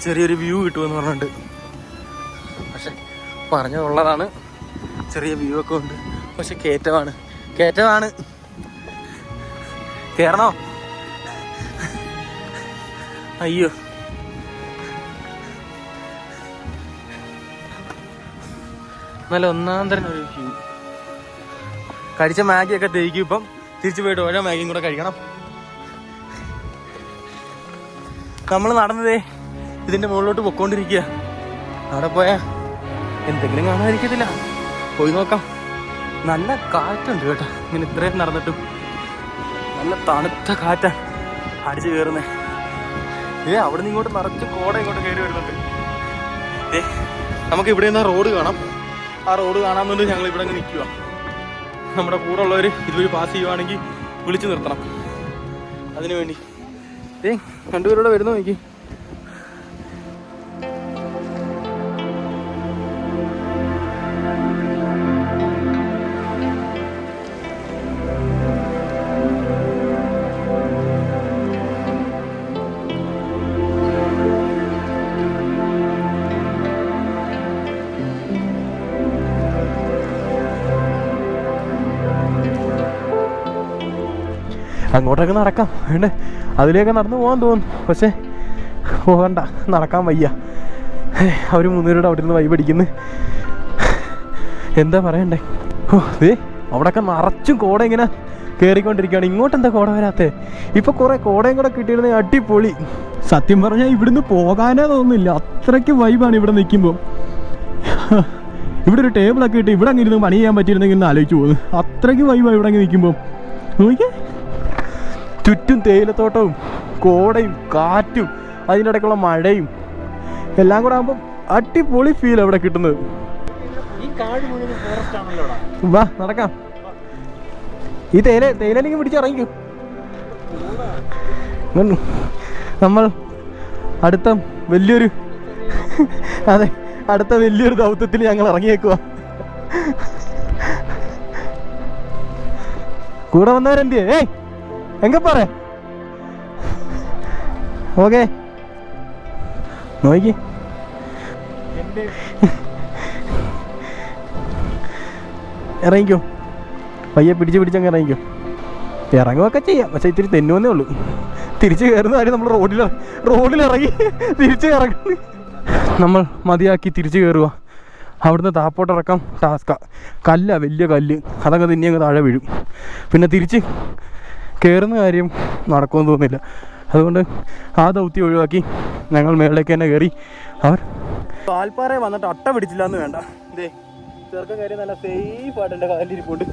ചെറിയൊരു വ്യൂ കിട്ടുമെന്ന് പറഞ്ഞിട്ട്. പക്ഷെ പറഞ്ഞുള്ളതാണ്, ചെറിയ വ്യൂ ഒക്കെ ഉണ്ട്. പക്ഷെ കയറ്റമാണ്. കയറണോ? അയ്യോ, നല്ല ഒന്നാം തരം ഒരു വ്യൂ. കഴിച്ച മാഗിയൊക്കെ തേക്കും. ഇപ്പം തിരിച്ചു പോയിട്ട് ഓരോ മാഗിയും കൂടെ കഴിക്കണം. നമ്മൾ നടന്നതേ ഇതിന്റെ മുകളിലോട്ട് പൊക്കോണ്ടിരിക്കുക. അവിടെ പോയാ എന്തെങ്കിലും കാണാതിരിക്കത്തില്ല. പോയി നോക്കാം. നല്ല കാറ്റുണ്ട് കേട്ടോ. ഇങ്ങനെ ഇത്രയും നടന്നിട്ടും നല്ല തണുത്ത കാറ്റാ അടിച്ചു കയറുന്നേ. അവിടെ നിന്ന് ഇങ്ങോട്ട് നിറച്ച് കോട ഇങ്ങോട്ട് കയറി വരുന്നുണ്ട്. നമുക്ക് ഇവിടെ നിന്ന് റോഡ് കാണാം. ആ റോഡ് കാണാമെന്നുണ്ട് ഞങ്ങൾ ഇവിടെ അങ്ങ് നിൽക്കുക. നമ്മുടെ കൂടെ ഉള്ളവർ ഇതുവഴി പാസ് ചെയ്യുവാണെങ്കിൽ വിളിച്ചു നിർത്തണം. അതിനു വേണ്ടി രണ്ടുപേരോടെ വരുന്നു നോക്കി. അങ്ങോട്ടൊക്കെ നടക്കാം വേണ്ടേ, അതിലേക്ക് നടന്നു പോകാൻ തോന്നുന്നു. പക്ഷേ പോകണ്ട, നടക്കാൻ വയ്യ. അവർ 3 പേരോട് അവിടെ നിന്ന് വൈബടിക്കുന്നു. എന്താ പറയണ്ടേ. അവിടെയൊക്കെ നിറച്ചും കോട ഇങ്ങനെ കയറിക്കൊണ്ടിരിക്കുകയാണ്. ഇങ്ങോട്ടെന്താ കോട വരാത്തേ? ഇപ്പം കുറേ കോടയും കൂടെ കിട്ടിയിരുന്നെങ്കിൽ അടിപൊളി. സത്യം പറഞ്ഞാൽ ഇവിടുന്ന് പോകാനേ തോന്നുന്നില്ല, അത്രയ്ക്ക് വൈബാണ് ഇവിടെ നിൽക്കുമ്പോൾ. ഇവിടെ ഒരു ടേബിളൊക്കെ ഇട്ട് ഇവിടെ അങ്ങ് ഇരുന്ന് പണി ചെയ്യാൻ പറ്റിയിരുന്നെങ്കിൽ ഒന്ന് ആലോചിച്ച് പോകുന്നു. അത്രയ്ക്ക് വൈബാണ് ഇവിടെ അങ്ങ് നിൽക്കുമ്പോൾ. നോക്കിയേ, ചുറ്റും തേയിലത്തോട്ടവും കോടയും കാറ്റും അതിനിടയ്ക്കുള്ള മഴയും എല്ലാം കൂടെ ആകുമ്പോൾ അടിപൊളി ഫീൽ അവിടെ കിട്ടുന്നത്. വാ നടക്കാം. ഈ തേയിലേക്ക് പിടിച്ചിറങ്ങിക്കും. നമ്മൾ അടുത്ത വലിയൊരു ദൗത്യത്തിൽ ഞങ്ങൾ ഇറങ്ങിയേക്കുക. കൂടെ വന്നവരെന്തിയേ? എങ്ക പറ. ഓക്കെ നോക്കി. ഇറങ്ങിക്കോ, പയ്യെ പിടിച്ചങ്ങ് ഇറങ്ങിക്കോ. ഇറങ്ങുകയൊക്കെ ചെയ്യാം, പക്ഷെ ഇത്തിരി തെന്നുവന്നേ ഉള്ളൂ. തിരിച്ച് കയറുന്ന കാര്യം നമ്മൾ റോഡിലിറങ്ങി തിരിച്ച് ഇറങ്ങി നമ്മൾ മതിയാക്കി തിരിച്ച് കയറുക. അവിടുന്ന് താപ്പോട്ടിറക്കാം ടാസ്കാ. വലിയ കല്ല് അതങ്ങ് തന്നെ അങ്ങ് താഴെ വീഴും. പിന്നെ തിരിച്ച് കയറുന്ന കാര്യം നടക്കുമെന്ന് തോന്നുന്നില്ല. അതുകൊണ്ട് ആ ദൗത്യം ഒഴിവാക്കി ഞങ്ങൾ മേളിലേക്ക് തന്നെ കയറി. അവർ പാൽപ്പാറ വന്നിട്ട് അട്ട പിടിച്ചില്ല എന്ന് വേണ്ട. ഇതേ ചെറുക്കം കാര്യം നല്ല സേഫായിട്ട് എൻ്റെ കാലിരിപ്പുണ്ട്.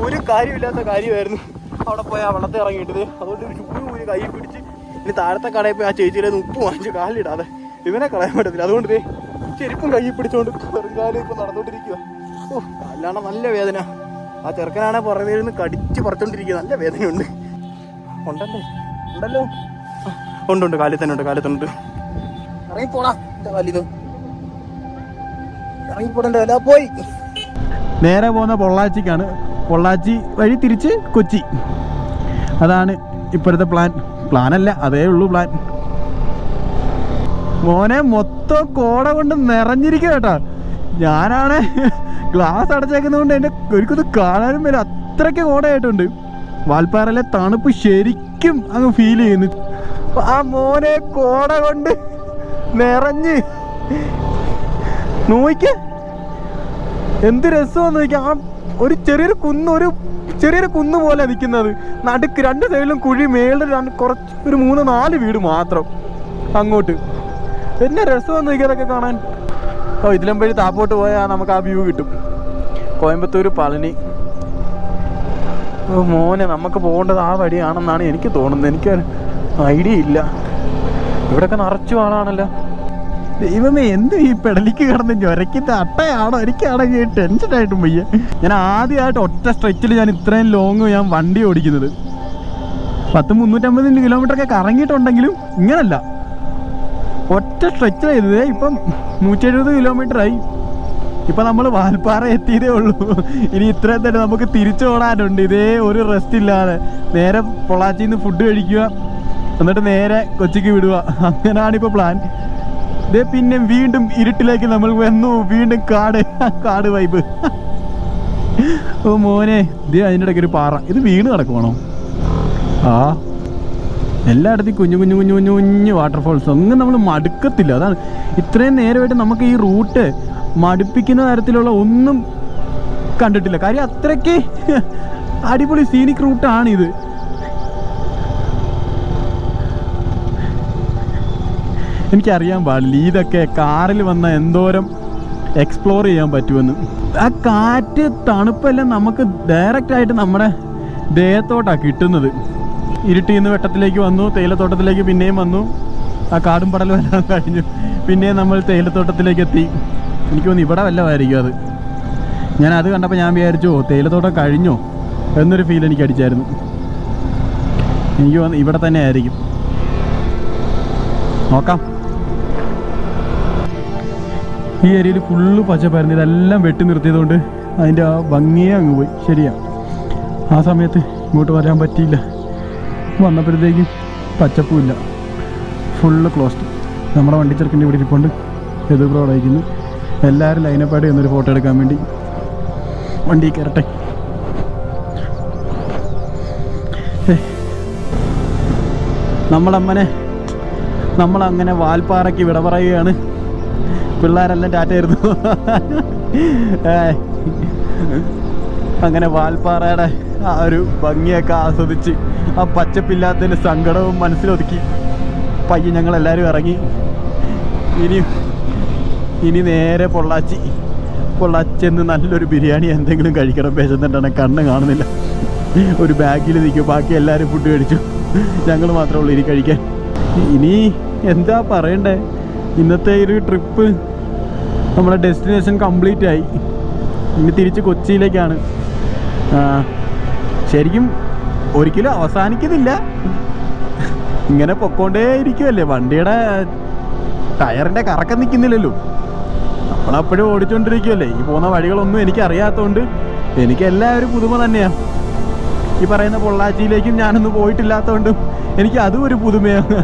ഒരു കാര്യമില്ലാത്ത കാര്യമായിരുന്നു അവിടെ പോയി ആ വെള്ളത്തിൽ ഇറങ്ങിയിട്ടത്. അതുകൊണ്ട് ഒരു ചൂട് കൈ പിടിച്ച് ഇനി താഴത്തെ കടയിൽ പോയി ആ ചേച്ചിയുടെ ഉപ്പ് വാങ്ങിച്ച് കാലിടാതെ ഇവനെ കളയാൻ പറ്റത്തില്ല. അതുകൊണ്ട് ഇതേ ചെരുപ്പും കൈ പിടിച്ചുകൊണ്ട് വെറുങ്കാലം ഇപ്പം നടന്നുകൊണ്ടിരിക്കുക. അല്ലാണ്ട് നല്ല വേദന. ആ ചെറുക്കനാണെ പുറമേന്ന് കടിച്ച് പറിച്ചോണ്ടിരിക്കുക. നല്ല വേദനയുണ്ട്. ഉണ്ടല്ലോ ഉണ്ട് കാലിൽ തന്നെ ഉണ്ട്. ഇറങ്ങിപ്പോടാ എന്റെ കാലിത്, ഇറങ്ങിപ്പോടേണ്ട വില പോയി. നേരെ പോകുന്ന പൊള്ളാച്ചിക്കാണ്. പൊള്ളാച്ചി വഴി തിരിച്ച് കൊച്ചി. അതാണ് ഇപ്പോഴത്തെ പ്ലാനല്ല, അതേ ഉള്ളൂ പ്ലാൻ. മോനെ മൊത്തം കോട കൊണ്ട് നിറഞ്ഞിരിക്കുക കേട്ടോ. ഞാനാണ് ഗ്ലാസ് അടച്ചേക്കുന്നതുകൊണ്ട് എൻ്റെ ഒരിക്കലും കാണാനും വരും, അത്രയ്ക്ക് കോടയായിട്ടുണ്ട്. വാൽപ്പാറയിലെ തണുപ്പ് ശരിക്കും അങ്ങ് ഫീൽ ചെയ്യുന്നു. ആ മോനെ കോട കൊണ്ട് നിറഞ്ഞ് നോക്കിയ എന്ത് രസമെന്ന് നോക്കിയാൽ. ആ ഒരു ചെറിയൊരു കുന്ന് പോലെ നിൽക്കുന്നത്. നടുക്ക് 2 സൈഡിലും കുഴി, മേളിൽ കുറച്ച് ഒരു 3-4 വീട് മാത്രം അങ്ങോട്ട്. എന്നെ രസമെന്ന് നോക്കിയതൊക്കെ കാണാൻ. ഇതിലമ്പഴി താപ്പോട്ട് പോയാൽ നമുക്ക് ആ വ്യൂ കിട്ടും. കോയമ്പത്തൂർ പളനി. മോനെ നമുക്ക് പോകേണ്ടത് ആ വഴിയാണെന്നാണ് എനിക്ക് തോന്നുന്നത്. എനിക്ക് ഐഡിയ ഇല്ല. ഇവിടെയൊക്കെ നിറച്ചു ആളാണല്ലോ. ദൈവമേ, എന്ത് ഈ പെടലിക്ക് കിടന്ന് ഞൊരക്കിൻ്റെ അട്ടയാണോ? എനിക്കാണെങ്കിൽ ടെൻഷനായിട്ടും വയ്യ. ഞാൻ ആദ്യമായിട്ട് ഒറ്റ സ്ട്രെച്ചിൽ ഞാൻ ഇത്രയും ലോങ് ഞാൻ വണ്ടി ഓടിക്കുന്നത്. 350 കിലോമീറ്ററൊക്കെ കറങ്ങിയിട്ടുണ്ടെങ്കിലും ഇങ്ങനല്ല, ഒറ്റ സ്ട്രെച്ച് ചെയ്തത്. ഇപ്പം 170 കിലോമീറ്ററായി. ഇപ്പം നമ്മൾ വാൽപ്പാറ എത്തിയതേ ഉള്ളൂ. ഇനി ഇത്രയും തന്നെ നമുക്ക് തിരിച്ചു ഓടാനുണ്ട്. ഇതേ ഒരു റെസ്റ്റ് ഇല്ലാതെ നേരെ പൊള്ളാച്ചിയിൽ നിന്ന് ഫുഡ് കഴിക്കുക, എന്നിട്ട് നേരെ കൊച്ചിക്ക് വിടുക. അങ്ങനെയാണിപ്പോൾ പ്ലാൻ. ഇതേ പിന്നെ വീണ്ടും ഇരുട്ടിലേക്ക് നമ്മൾ വന്നു. വീണ്ടും കാട് വൈബ്. ഓ മോനെ, ഇതേ അതിൻ്റെ ഇടയ്ക്ക് ഒരു പാറ. ഇത് വീണ് കിടക്കുവാണോ? എല്ലായിടത്തും കുഞ്ഞു വാട്ടർഫോൾസ്. ഒന്നും നമ്മൾ മടുക്കത്തില്ല. അതാണ് ഇത്രയും നേരമായിട്ട് നമുക്ക് ഈ റൂട്ട് മടുപ്പിക്കുന്ന തരത്തിലുള്ള ഒന്നും കണ്ടിട്ടില്ല. കാര്യം അത്രയ്ക്ക് അടിപൊളി സീനിക് റൂട്ടാണിത്. എനിക്കറിയാൻ പാടില്ല ഇതൊക്കെ കാറിൽ വന്ന എന്തോരം എക്സ്പ്ലോർ ചെയ്യാൻ പറ്റുമെന്ന്. ആ കാറ്റ് തണുപ്പെല്ലാം നമുക്ക് ഡയറക്റ്റായിട്ട് നമ്മുടെ ദേഹത്തോട്ടാണ് കിട്ടുന്നത്. ഇരുട്ടിൽ നിന്ന് വെട്ടത്തിലേക്ക് വന്നു, തേയിലത്തോട്ടത്തിലേക്ക് പിന്നെയും വന്നു, ആ കാടും പടലും എല്ലാം കഴിഞ്ഞു, പിന്നെയും നമ്മൾ തേയിലത്തോട്ടത്തിലേക്ക് എത്തി. എനിക്ക് തോന്നുന്നു ഇവിടെ വല്ലതായിരിക്കും അത്. ഞാൻ അത് കണ്ടപ്പോൾ ഞാൻ വിചാരിച്ചു തേയിലത്തോട്ടം കഴിഞ്ഞോ എന്നൊരു ഫീൽ എനിക്ക് അടിച്ചായിരുന്നു. എനിക്ക് തോന്നുന്നു ഇവിടെ തന്നെ ആയിരിക്കും. നോക്കാം. ഈ ഏരിയയിൽ ഫുള്ള് പച്ചപ്പായിരുന്നു. ഇതെല്ലാം വെട്ടി നിർത്തിയതുകൊണ്ട് അതിൻ്റെ ആ ഭംഗിയെ അങ്ങ് പോയി. ശരിയാ, ആ സമയത്ത് ഇങ്ങോട്ട് വരാൻ പറ്റിയില്ല. വന്നപ്പോഴത്തേക്കും പച്ചപ്പുമില്ല, ഫുള്ള് ക്ലോസ്ഡ്. നമ്മുടെ വണ്ടി ചെറുക്കിൻ്റെ ഇവിടെ ഇരിപ്പുണ്ട്, എതിർപ്പുറം അയക്കുന്നു. എല്ലാവരും ലൈനപ്പാട് എന്നൊരു ഫോട്ടോ എടുക്കാൻ വേണ്ടി വണ്ടി കയറട്ടെ. നമ്മളങ്ങനെ വാൽപ്പാറയ്ക്ക് വിട പറയുകയാണ്. പിള്ളേരെല്ലാം ടാറ്റയായിരുന്നു. അങ്ങനെ വാൽപ്പാറയുടെ ആ ഒരു ഭംഗിയൊക്കെ ആസ്വദിച്ച് ആ പച്ചപ്പില്ലാത്തതിൻ്റെ സങ്കടവും മനസ്സിലൊതുക്കി പയ്യെ ഞങ്ങളെല്ലാവരും ഇറങ്ങി. ഇനി നേരെ പൊള്ളാച്ചെന്ന് നല്ലൊരു ബിരിയാണി എന്തെങ്കിലും കഴിക്കണം. വിശന്നിട്ടാണ്, കണ്ണ് കാണുന്നില്ല. ഒരു ബാഗിൽ നിൽക്കും, ബാക്കി എല്ലാവരും ഫുഡ് കഴിച്ചു, ഞങ്ങൾ മാത്രമേ ഉള്ളൂ ഇനി കഴിക്കാൻ. ഇനി എന്താ പറയണ്ടേ, ഇന്നത്തെ ഒരു ട്രിപ്പ് നമ്മുടെ ഡെസ്റ്റിനേഷൻ കംപ്ലീറ്റ് ആയി. ഇനി തിരിച്ച് കൊച്ചിയിലേക്കാണ്. ശരിക്കും ഒരിക്കലും അവസാനിക്കുന്നില്ല, ഇങ്ങനെ പൊക്കോണ്ടേ ഇരിക്കുമല്ലേ. വണ്ടിയുടെ ടയറിൻ്റെ കറക്കം നിൽക്കുന്നില്ലല്ലോ, നമ്മളപ്പോഴും ഓടിച്ചുകൊണ്ടിരിക്കുമല്ലേ. ഈ പോകുന്ന വഴികളൊന്നും എനിക്ക് അറിയാത്തതുകൊണ്ട് എനിക്ക് എല്ലാവരും പുതുമ തന്നെയാണ്. ഈ പറയുന്ന പൊള്ളാച്ചിയിലേക്കും ഞാനൊന്നും പോയിട്ടില്ലാത്തതുകൊണ്ടും എനിക്ക് അതും ഒരു പുതുമയാണ്.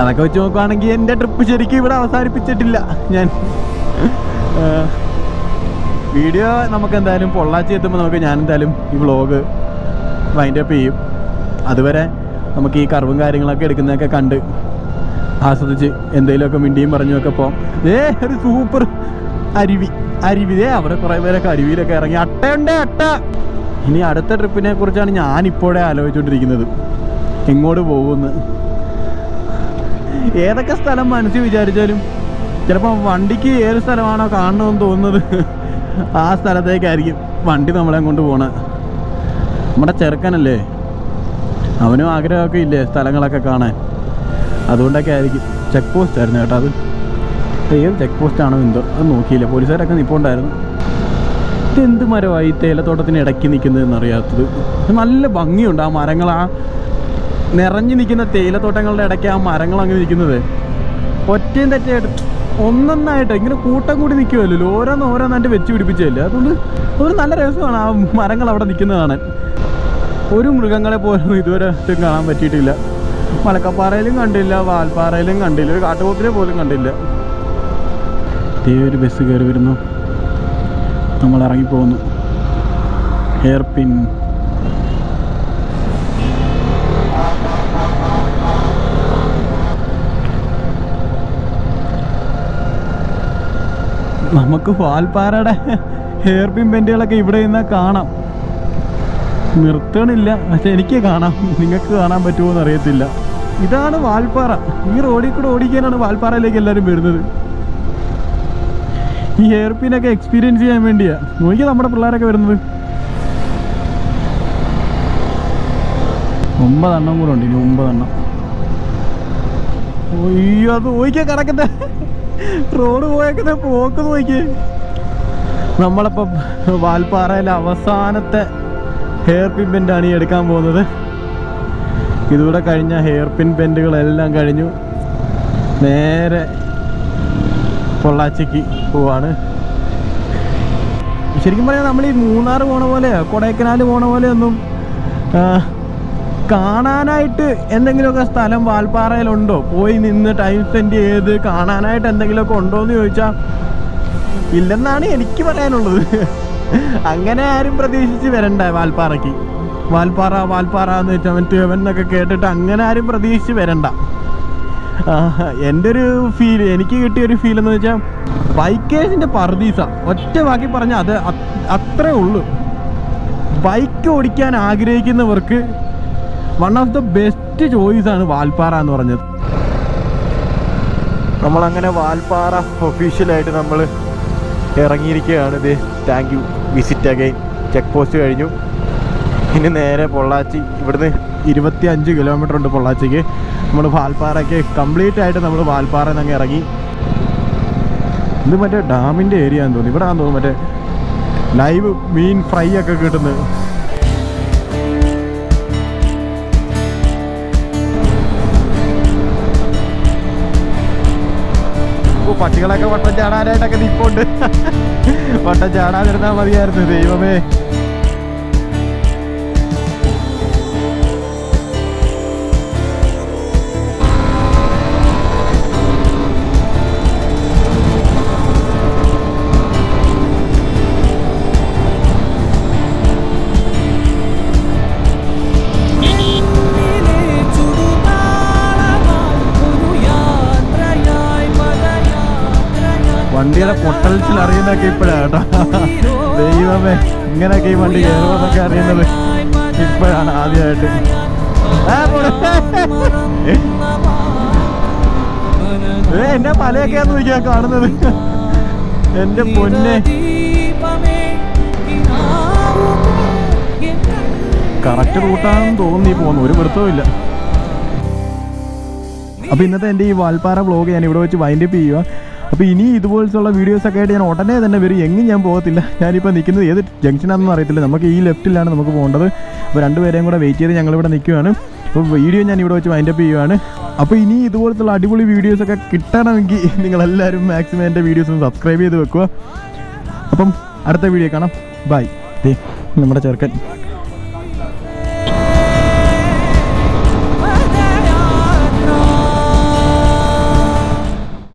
അതൊക്കെ വെച്ച് നോക്കുകയാണെങ്കിൽ എൻ്റെ ട്രിപ്പ് ശരിക്കും ഇവിടെ അവസാനിപ്പിച്ചിട്ടില്ല ഞാൻ. വീഡിയോ നമുക്ക് എന്തായാലും പൊള്ളാച്ചി എത്തുമ്പോൾ ഞാൻ എന്തായാലും ഈ വ്ളോഗ് വൈൻഡപ്പ് ചെയ്യും. അതുവരെ നമുക്ക് ഈ കർവും കാര്യങ്ങളൊക്കെ എടുക്കുന്നതൊക്കെ കണ്ട് ആസ്വദിച്ച് എന്തെങ്കിലുമൊക്കെ മിണ്ടിയും പറഞ്ഞുമൊക്കെ പോകാം. ഒരു സൂപ്പർ അരുവി അവിടെ കുറേ പേരൊക്കെ അരുവിയിലൊക്കെ ഇറങ്ങി. അട്ട. ഇനി അടുത്ത ട്രിപ്പിനെ കുറിച്ചാണ് ഞാനിപ്പോഴേ ആലോചിച്ചുകൊണ്ടിരിക്കുന്നത്, എങ്ങോട്ട് പോകുമെന്ന്. ഏതൊക്കെ സ്ഥലം മനസ്സിൽ വിചാരിച്ചാലും ചിലപ്പോൾ വണ്ടിക്ക് ഏത് സ്ഥലമാണോ കാണണമെന്ന് തോന്നുന്നത് ആ സ്ഥലത്തേക്കായിരിക്കും വണ്ടി നമ്മളെ കൊണ്ട് പോണത്. നമ്മുടെ ചെറുക്കനല്ലേ, അവനും ആഗ്രഹമൊക്കെ ഇല്ലേ സ്ഥലങ്ങളൊക്കെ കാണാൻ, അതുകൊണ്ടൊക്കെ ആയിരിക്കും. ചെക്ക് പോസ്റ്റ് ആയിരുന്നു കേട്ടോ അത്. ഏത് ചെക്ക് പോസ്റ്റാണോ എന്തോ അത് നോക്കിയില്ല, പോലീസുകാരൊക്കെ നിൽപ്പുണ്ടായിരുന്നു. ഇതെന്ത് മരമായി തേയിലത്തോട്ടത്തിന് ഇടയ്ക്ക് നിൽക്കുന്നതെന്ന് അറിയാത്തത്. നല്ല ഭംഗിയുണ്ട് ആ മരങ്ങൾ, ആ നിറഞ്ഞു നിൽക്കുന്ന തേയിലത്തോട്ടങ്ങളുടെ ഇടയ്ക്ക് ആ മരങ്ങൾ അങ്ങ് നിൽക്കുന്നത് ഒറ്റയും തെറ്റായിട്ട് ഒന്നൊന്നായിട്ട് ഇങ്ങനെ കൂട്ടം കൂടി നിൽക്കുമല്ലോ, ഓരോന്നായിട്ട് വെച്ച് പിടിപ്പിച്ചതല്ലേ. അതുകൊണ്ട് ഒരു നല്ല രസമാണ് ആ മരങ്ങൾ അവിടെ നിൽക്കുന്നത് കാണാൻ. ഒരു മൃഗങ്ങളെ പോലും ഇതുവരെ കാണാൻ പറ്റിയിട്ടില്ല. മലക്കപ്പാറയിലും കണ്ടില്ല, വാൽപ്പാറയിലും കണ്ടില്ല, ഒരു കാട്ടുപോത്തിനെ പോലും കണ്ടില്ല. ഒരു ബസ് കയറി വരുന്നു, നമ്മൾ ഇറങ്ങിപ്പോകുന്നു. ഹെയർ പിൻ നമുക്ക് വാൽപ്പാറയുടെ ഹെയർ പിൻ പെൻറ്റുകളൊക്കെ ഇവിടെ നിന്നാൽ കാണാം. നിർത്തണില്ല, പക്ഷെ എനിക്ക് കാണാം, നിങ്ങൾക്ക് കാണാൻ പറ്റുമോ എന്ന് അറിയത്തില്ല. ഇതാണ് വാൽപ്പാറ. ഈ റോഡിൽ കൂടെ ഓടിക്കാനാണ് വാൽപ്പാറയിലേക്ക് എല്ലാവരും വരുന്നത്. ഈ ഹെയർ പിന്നൊക്കെ എക്സ്പീരിയൻസ് ചെയ്യാൻ വേണ്ടിയാ. നോക്കിയാ നമ്മുടെ പിള്ളേരൊക്കെ വരുന്നത്. 9 എണ്ണം കൂടെ ഉണ്ട്, ഇനി 9 എണ്ണം. അയ്യോ, അത് നോക്കിയാ കിടക്കുന്ന റോഡ് പോയേക്കുന്ന പോക്ക് നോക്കിയേ. നമ്മളിപ്പം വാൽപ്പാറയിലെ അവസാനത്തെ ഹെയർ പിൻ പെൻ്റാണ് ഈ എടുക്കാൻ പോകുന്നത്. ഇതുകൂടെ കഴിഞ്ഞ ഹെയർ പിൻ പെൻറ്റുകളെല്ലാം കഴിഞ്ഞു. നേരെ പൊള്ളാച്ചിക്ക് പോവാണ്. ശരിക്കും പറഞ്ഞാൽ നമ്മൾ ഈ മൂന്നാർ പോണ പോലെയോ കൊടൈക്കനാൽ പോണ പോലെയൊന്നും കാണാനായിട്ട് എന്തെങ്കിലുമൊക്കെ സ്ഥലം വാൽപ്പാറയിലുണ്ടോ, പോയി നിന്ന് ടൈം സ്പെൻഡ് ചെയ്ത് കാണാനായിട്ട് എന്തെങ്കിലുമൊക്കെ ഉണ്ടോ എന്ന് ചോദിച്ചാൽ ഇല്ലെന്നാണ് എനിക്ക് പറയാനുള്ളത്. അങ്ങനെ ആരും പ്രതീക്ഷിച്ച് വരണ്ട വാൽപ്പാറയ്ക്ക്. വാൽപ്പാറ എന്ന് വെച്ചാൽ മറ്റേ എന്നൊക്കെ കേട്ടിട്ട് അങ്ങനെ ആരും പ്രതീക്ഷിച്ച് വരണ്ട. എൻ്റെ ഒരു ഫീൽ, എനിക്ക് കിട്ടിയൊരു ഫീൽ എന്ന് വെച്ചാൽ ബൈക്കേഴ്സിൻ്റെ പർദീസ. ഒറ്റ വാക്കി പറഞ്ഞാൽ അത് അത്രേ ഉള്ളൂ. ബൈക്ക് ഓടിക്കാൻ ആഗ്രഹിക്കുന്നവർക്ക് വൺ ഓഫ് ദ ബെസ്റ്റ് ചോയ്സാണ് വാൽപ്പാറ എന്ന് പറഞ്ഞത്. നമ്മളങ്ങനെ വാൽപ്പാറ ഒഫീഷ്യലായിട്ട് നമ്മൾ ഇറങ്ങിയിരിക്കുകയാണ്. ഇത് thank you, visit again. Check post കഴിഞ്ഞു. ഇനി നേരെ പൊള്ളാച്ചി. ഇവിടുന്ന് 25 കിലോമീറ്റർ ഉണ്ട് പൊള്ളാച്ചിക്ക്. നമ്മൾ വാൽപ്പാറയ്ക്ക് കംപ്ലീറ്റ് ആയിട്ട് നമ്മൾ വാൽപ്പാറയിൽ നിന്ന് ഇറങ്ങി. ഇത് മറ്റേ ഡാമിൻ്റെ ഏരിയ എന്ന് തോന്നി. ഇവിടെ ആണെന്ന് തോന്നുന്നു മറ്റേ ലൈവ് മീൻ ഫ്രൈ ഒക്കെ കിട്ടുന്നത്. പട്ടികളൊക്കെ വട്ടം ചാടാനായിട്ടൊക്കെ നിൽപ്പുണ്ട്. വട്ടം ചാടാതിരുന്നാൽ മതിയായിരുന്നു. ദൈവമേ, വണ്ടിയുടെ പൊട്ടൽസിൽ അറിയുന്നതൊക്കെ ഇപ്പോഴാണ് കേട്ടോ. ദൈവമേ, ഇങ്ങനെയൊക്കെ ഈ വണ്ടി കയറുമെന്നൊക്കെ അറിയുന്നത് ഇപ്പോഴാണ് ആദ്യമായിട്ട്. എന്നെ മലയൊക്കെയാന്ന് നോക്കിയാ കാണുന്നത്. എന്റെ പൊന്നെ, കറക്റ്റ് റൂട്ടാണെന്ന് തോന്നി പോകുന്നു. ഒരു വൃത്തവും ഇല്ല. അപ്പോൾ ഇന്നത്തെ എൻ്റെ ഈ വാൽപ്പാറ വ്ളോഗ് ഞാൻ ഇവിടെ വെച്ച് വൈൻഡപ്പ് ചെയ്യുക. അപ്പോൾ ഇനി ഇതുപോലത്തുള്ള വീഡിയോസൊക്കെ ആയിട്ട് ഞാൻ ഉടനെ തന്നെ വരും. എങ്ങും ഞാൻ പോകത്തില്ല. ഞാനിപ്പോൾ നിൽക്കുന്നത് ഏത് ജംഗ്ഷനാണെന്ന് അറിയത്തില്ല. നമുക്ക് ഈ ലെഫ്റ്റിലാണ് നമുക്ക് പോകേണ്ടത്. അപ്പോൾ രണ്ടുപേരെയും കൂടെ വെയിറ്റ് ചെയ്ത് ഞങ്ങളിവിടെ നിൽക്കുകയാണ്. അപ്പോൾ വീഡിയോ ഞാൻ ഇവിടെ വെച്ച് വൈൻഡപ്പ് ചെയ്യുകയാണ്. അപ്പോൾ ഇനി ഇതുപോലത്തുള്ള അടിപൊളി വീഡിയോസൊക്കെ കിട്ടണമെങ്കിൽ നിങ്ങളെല്ലാവരും മാക്സിമം എൻ്റെ വീഡിയോസ് ഒന്ന് സബ്സ്ക്രൈബ് ചെയ്ത് വെക്കുക. അപ്പം അടുത്ത വീഡിയോ കാണാം. ബൈ. നമ്മുടെ ചെറുക്കൻ